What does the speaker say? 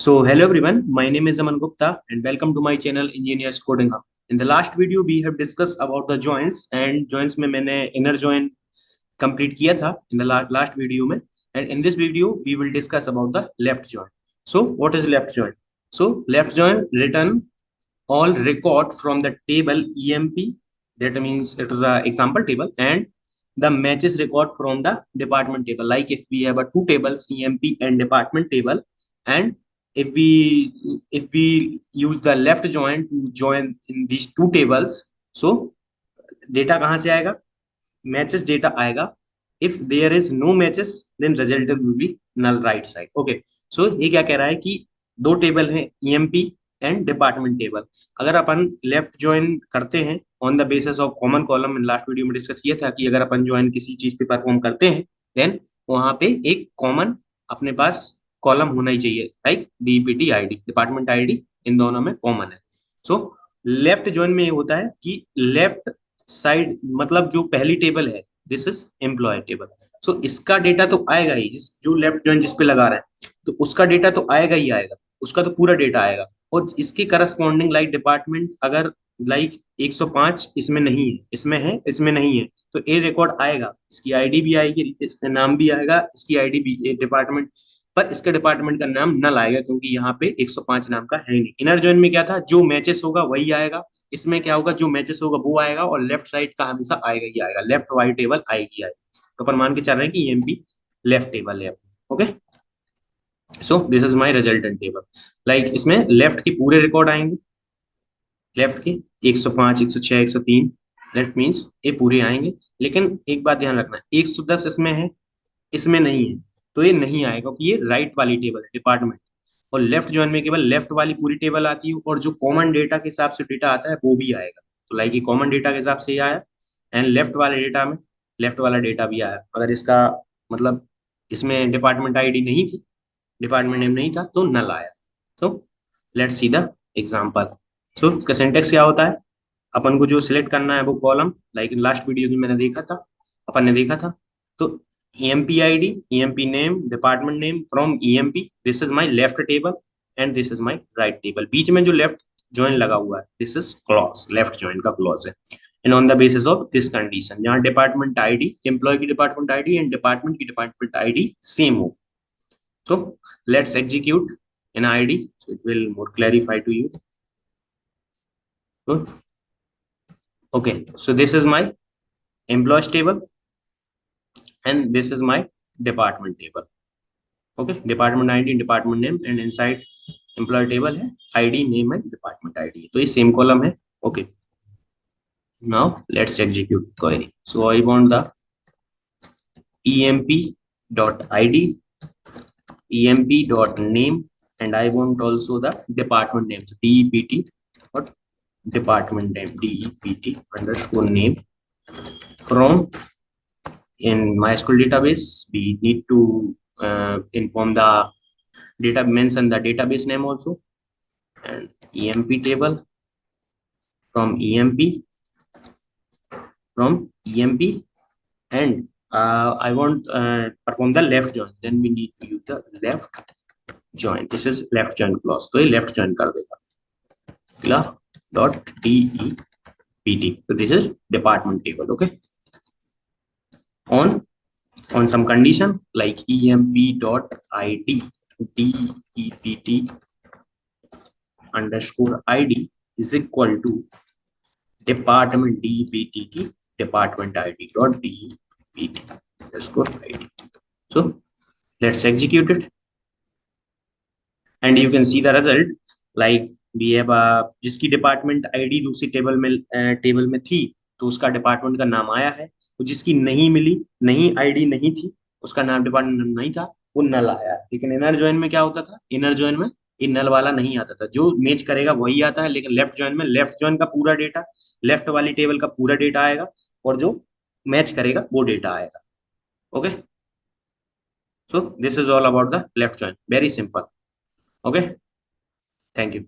So hello everyone, my name is Aman Gupta and welcome to my channel Engineers Coding Hub. In the last video we have discussed about the joints and joints में मैंने inner join complete किया था in the last video में, and in this video we will discuss about the left join. So what is left join? So left join return all record from the table EMP, that means it is a example table, and the matches record from the department table. Like if we have a two tables EMP and department table, and if we use the left join to join in these two tables, so data कहाँ से आएगा? Matches data आएगा. If there is no matches then resultant will be null right side. Okay, so ये क्या कह रहा है कि दो टेबल हैं EMP एंड डिपार्टमेंट टेबल. अगर अपन लेफ्ट ज्वाइन करते हैं on the basis of common column, in last video में डिस्कस किया था कि अगर अपन ज्वाइन किसी चीज पे परफॉर्म करते हैं देन वहां पे एक कॉमन अपने पास कॉलम होना ही चाहिए, like DPT ID, department ID, इन दोनों में कॉमन है. सो लेफ्ट ज्वाइन में ये होता है कि लेफ्ट साइड मतलब जो पहली टेबल है दिस इज एम्प्लॉय टेबल. सो इसका डेटा तो आएगा ही, जिस जो लेफ्ट ज्वाइन जिस पे लगा रहा है तो उसका डेटा तो आएगा ही आएगा, उसका तो पूरा डेटा आएगा. और इसके करस्पॉन्डिंग लाइक डिपार्टमेंट अगर लाइक 105 इसमें नहीं है, इसमें है, इसमें नहीं है, तो ए रिकॉर्ड आएगा, इसकी आईडी भी आएगी, इसका नाम भी आएगा, इसकी आईडी भी डिपार्टमेंट, पर इसके डिपार्टमेंट का नाम नल आएगा क्योंकि यहाँ पे 105 नाम का है नहीं. इनर जॉइन में क्या था, जो मैचेस होगा वही आएगा. इसमें क्या होगा, जो मैचेस होगा वो आएगा और लेफ्ट साइड का हमेशा आएगा ही आएगा, लेफ्ट वाली टेबल आएगी आएगी. तो अपन मान के चल रहे हैं कि ईएमपी लेफ्ट टेबल है. Okay, so this is my resultant table. Like इसमें लेफ्ट के पूरे रिकॉर्ड आएंगे, लेफ्ट के 105, 106, 103, लेफ्ट मींस ये पूरे आएंगे. लेकिन एक बात ध्यान रखना, 110 इसमें है, इसमें नहीं है, तो ये नहीं आएगा क्योंकि ये राइट वाली टेबल है डिपार्टमेंट. और लेफ्ट जॉइन में केवल लेफ्ट वाली पूरी टेबल आती है और जो कॉमन डेटा के हिसाब से डेटा आता है वो भी आएगा. तो लाइक ये कॉमन डेटा के हिसाब से ये आया एंड लेफ्ट वाले डेटा में लेफ्ट वाला डेटा भी आया. अगर इसका मतलब इसमें डिपार्टमेंट आईडी नहीं थी, डिपार्टमेंट नेम नहीं था, तो नल आया. तो लेट्स सी द एग्जांपल. सो इसका सिंटेक्स क्या होता है, अपन को जो सिलेक्ट करना है वो कॉलम, लाइक लास्ट वीडियो में मैंने देखा था, अपन ने देखा था. तो EMP ID, EMP name, department name from EMP. This is my left table and this is my right table. बीच में जो left join लगा हुआ है this is clause, left join का clause है. And on the basis of this condition, जहाँ department ID, employee की department ID and department की department ID same हो. So let's execute an ID so it will more clarify to you. Good. Okay, so this is my employees table and this is my department table. Okay, department ID, department name, and inside employee table है ID, name and department ID. तो ये same column है. Okay, now let's execute query. So I want the emp.id, emp.name, and I want also the department name. So dept or department name, dept underscore name. From in MySQL database we need to inform the data, mention the database name also, and EMP table from EMP and I want perform the left join, then we need to use the left join. This is left join clause, तो ये left join कर देगा dot dept. So this is department table. Okay, on some condition like emp.id dept underscore id is equal to department dept की department id dot dept underscore id. So let's execute it and you can see the result. Like we have जिसकी department id दूसरी table में थी तो उसका department का नाम आया है. तो जिसकी नहीं मिली, नहीं आईडी नहीं थी, उसका नाम डिपार्टमेंट नहीं था, वो नल आया. लेकिन इनर जॉइन में क्या होता था, इनर जॉइन में ये नल वाला नहीं आता था, जो मैच करेगा वही आता है. लेकिन लेफ्ट जॉइन में लेफ्ट जॉइन का पूरा डेटा, लेफ्ट वाली टेबल का पूरा डेटा आएगा और जो मैच करेगा वो डेटा आएगा. Okay, so this is all about the left join, very simple. Okay, thank you.